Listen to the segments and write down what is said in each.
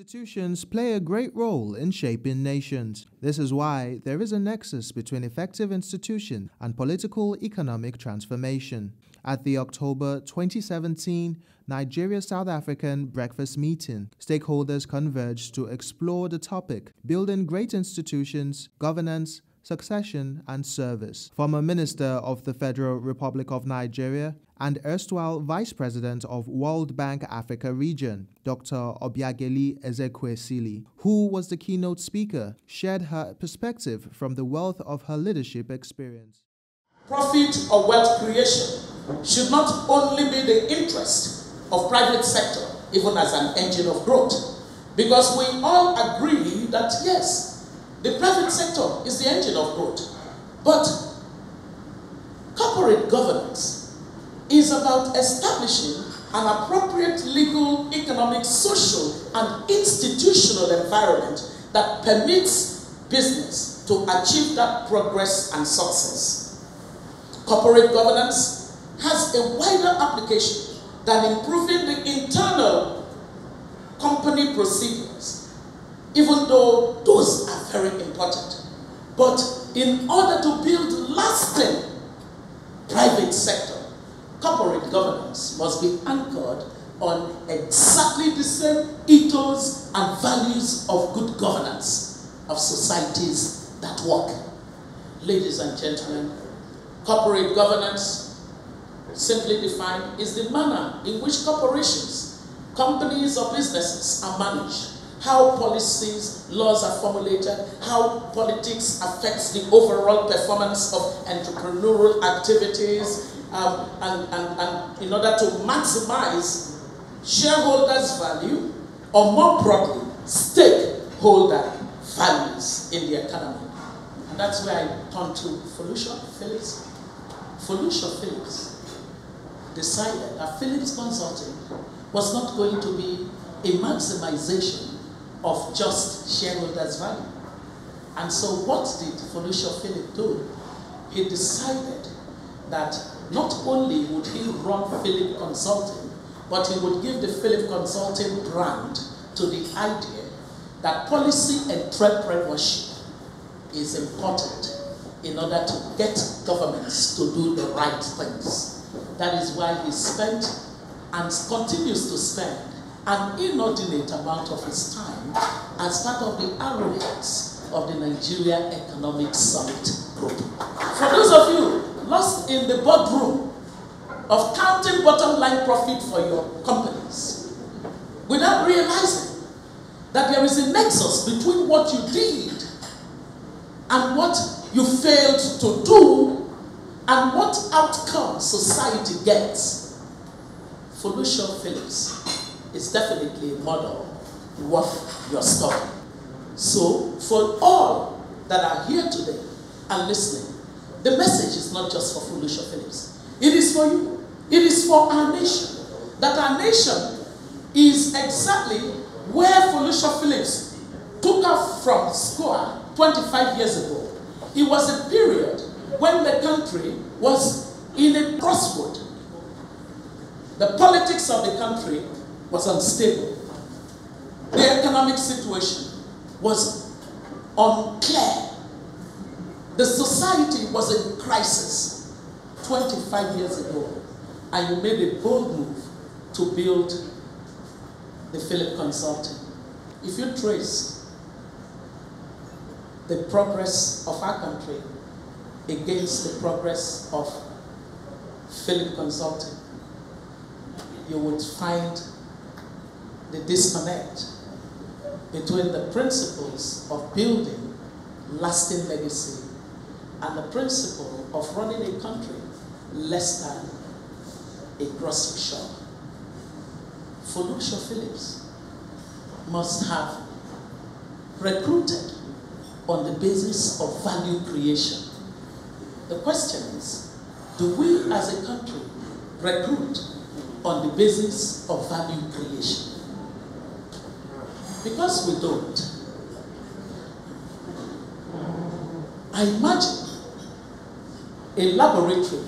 Institutions play a great role in shaping nations. This is why there is a nexus between effective institutions and political economic transformation. At the October 2017 Nigeria-South African breakfast meeting, stakeholders converged to explore the topic, building great institutions, governance, succession and service. Former Minister of the Federal Republic of Nigeria and erstwhile Vice President of World Bank Africa Region, Dr. Obiageli Ezekwesili, who was the keynote speaker, shared her perspective from the wealth of her leadership experience. Profit or wealth creation should not only be the interest of private sector, even as an engine of growth, because we all agree that yes, the private sector is the engine of growth, but corporate governance is about establishing an appropriate legal, economic, social, and institutional environment that permits business to achieve that progress and success. Corporate governance has a wider application than improving the internal company procedures, even though those are very important. But in order to build lasting private sector, corporate governance must be anchored on exactly the same ethos and values of good governance of societies that work. Ladies and gentlemen, corporate governance, simply defined, is the manner in which corporations, companies or businesses are managed, how policies, laws are formulated, how politics affects the overall performance of entrepreneurial activities, and in order to maximize shareholders' value, or more broadly, stakeholder values in the economy. And that's where I turn to Felicia Phillips. Felicia Phillips decided that Phillips Consulting was not going to be a maximization of just shareholders' value. And so what did Felicia Phillips do? He decided that not only would he run Phillips Consulting, but he would give the Phillips Consulting brand to the idea that policy entrepreneurship is important in order to get governments to do the right things. That is why he spent and continues to spend an inordinate amount of his time as part of the arrogance of the Nigeria Economic Summit Group. For those of you lost in the boardroom of counting bottom line profit for your companies, without realizing that there is a nexus between what you did and what you failed to do and what outcome society gets, Felicia Phillips is definitely a model worth your story. So, for all that are here today and listening, the message is not just for Felicia Phillips. It is for you. It is for our nation. That our nation is exactly where Felicia Phillips took off from school 25 years ago. It was a period when the country was in a crossroad. The politics of the country was unstable. The economic situation was unclear. The society was in crisis 25 years ago, and you made a bold move to build the Phillips Consulting. If you trace the progress of our country against the progress of Phillips Consulting, you would find the disconnect between the principles of building lasting legacy and the principle of running a country less than a grocery shop. Felicia Phillips must have recruited on the basis of value creation. The question is, do we as a country recruit on the basis of value creation? Because we don't, I imagine a laboratory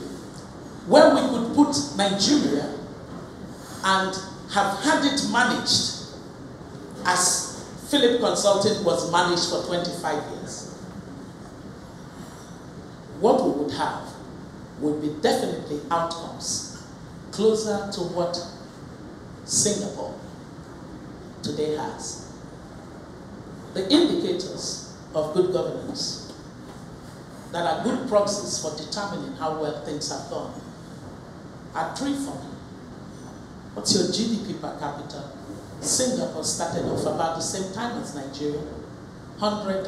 where we could put Nigeria and have had it managed as Philip Consulting was managed for 25 years. What we would have would be definitely outcomes closer to what Singapore today has. The indicators of good governance that are good proxies for determining how well things have gone are three for me. What's your GDP per capita? Singapore started off about the same time as Nigeria. $100,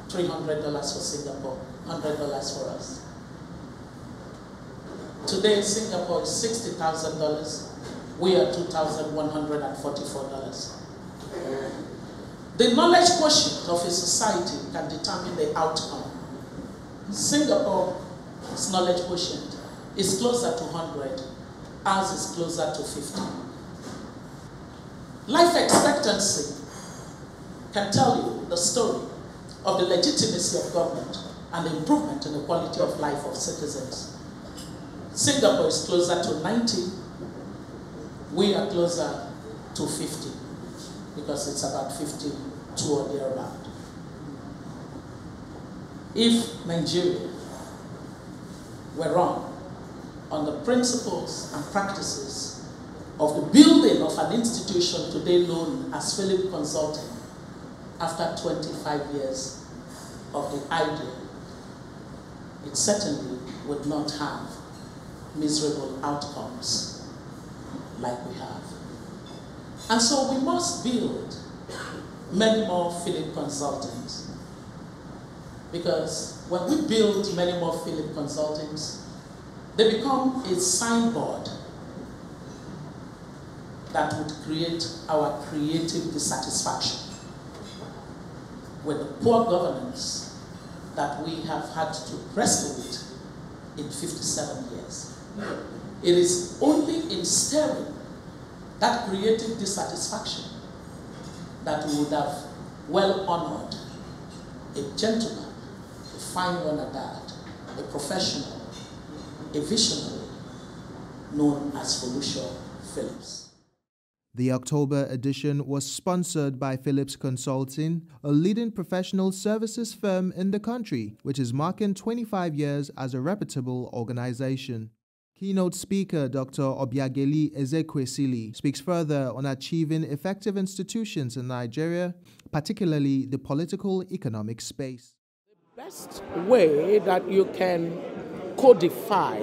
$300 for Singapore, $100 for us. Today, Singapore is $60,000. We are $2,144. The knowledge quotient of a society can determine the outcome. Singapore's knowledge quotient is closer to 100. Ours is closer to 50. Life expectancy can tell you the story of the legitimacy of government and the improvement in the quality of life of citizens. Singapore is closer to 90. We are closer to 50 because it's about 52 or thereabout. If Nigeria were run on the principles and practices of the building of an institution today known as Philip Consulting, after 25 years of the idea, it certainly would not have miserable outcomes like we have. And so we must build many more Philip Consultings, because when we build many more Philip Consultings, they become a signboard that would create our creative dissatisfaction with the poor governance that we have had to wrestle with in 57 years. It is only in stirring that creative dissatisfaction that we would have well honored a gentleman, a fine one at that, a professional, a visionary known as Felicia Phillips. The October edition was sponsored by Phillips Consulting, a leading professional services firm in the country, which is marking 25 years as a reputable organization. Keynote speaker Dr. Obiageli Ezekwesili speaks further on achieving effective institutions in Nigeria, particularly the political economic space. The best way that you can codify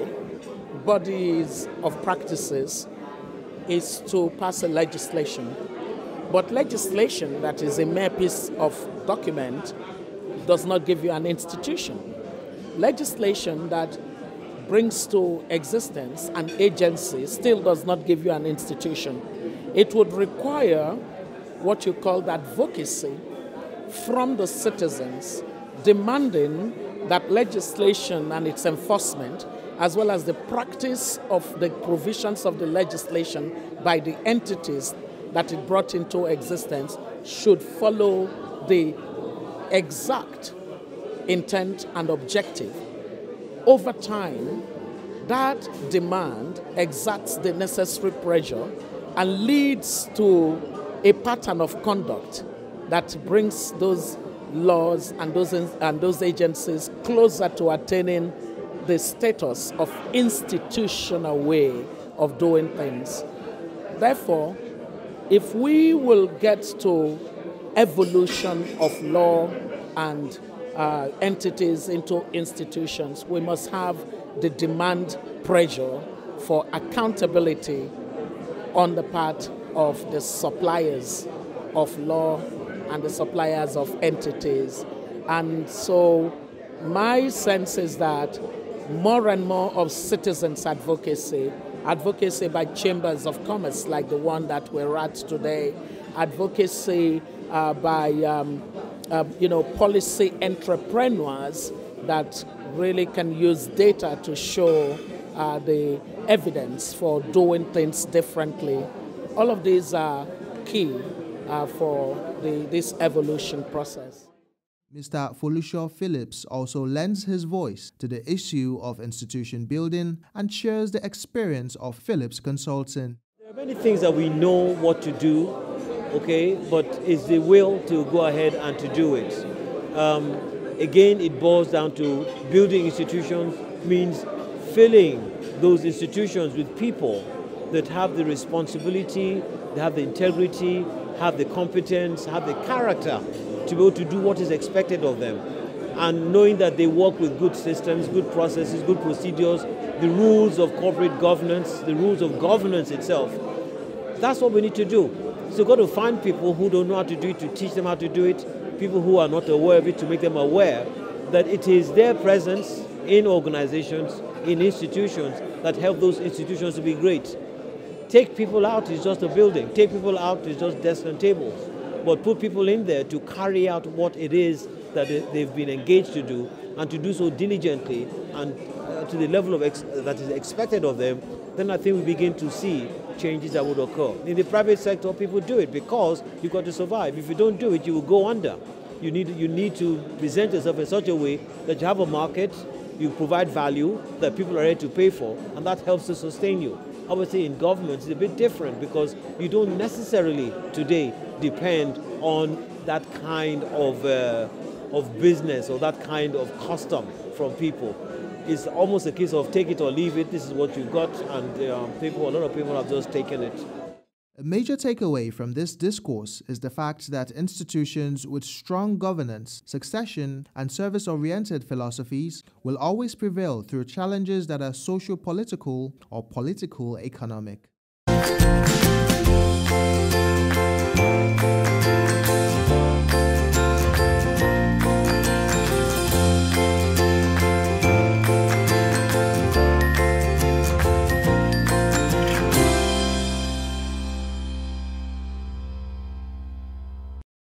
bodies of practices is to pass a legislation. But legislation that is a mere piece of document does not give you an institution. Legislation that brings to existence an agency still does not give you an institution. It would require what you call advocacy from the citizens, demanding that legislation and its enforcement, as well as the practice of the provisions of the legislation by the entities that it brought into existence, should follow the exact intent and objective. Over time, that demand exerts the necessary pressure and leads to a pattern of conduct that brings those laws and those agencies closer to attaining the status of institutional way of doing things. Therefore, if we will get to evolution of law and entities into institutions, we must have the demand pressure for accountability on the part of the suppliers of law and the suppliers of entities. And so my sense is that more and more of citizens' advocacy by chambers of commerce like the one that we're at today, advocacy by policy entrepreneurs that really can use data to show the evidence for doing things differently. All of these are key for this evolution process. Mr. Felicia Phillips also lends his voice to the issue of institution building and shares the experience of Phillips Consulting. There are many things that we know what to do, okay, but it's the will to go ahead and to do it. Again, it boils down to building institutions means filling those institutions with people that have the responsibility, they have the integrity, have the competence, have the character to be able to do what is expected of them. And knowing that they work with good systems, good processes, good procedures, the rules of corporate governance, the rules of governance itself. That's what we need to do. So we've got to find people who don't know how to do it, to teach them how to do it, people who are not aware of it, to make them aware that it is their presence in organizations, in institutions, that help those institutions to be great. Take people out is just a building. Take people out is just desks and tables. But put people in there to carry out what it is that they've been engaged to do, and to do so diligently and to the level of that is expected of them, then I think we begin to see changes that would occur. In the private sector, people do it because you've got to survive. If you don't do it, you will go under. You need to present yourself in such a way that you have a market, you provide value that people are ready to pay for, and that helps to sustain you. Obviously, in government, it's a bit different because you don't necessarily today depend on that kind of business or that kind of custom from people. It's almost a case of take it or leave it. This is what you got, and a lot of people have just taken it. A major takeaway from this discourse is the fact that institutions with strong governance, succession, and service-oriented philosophies will always prevail through challenges that are socio-political or political-economic.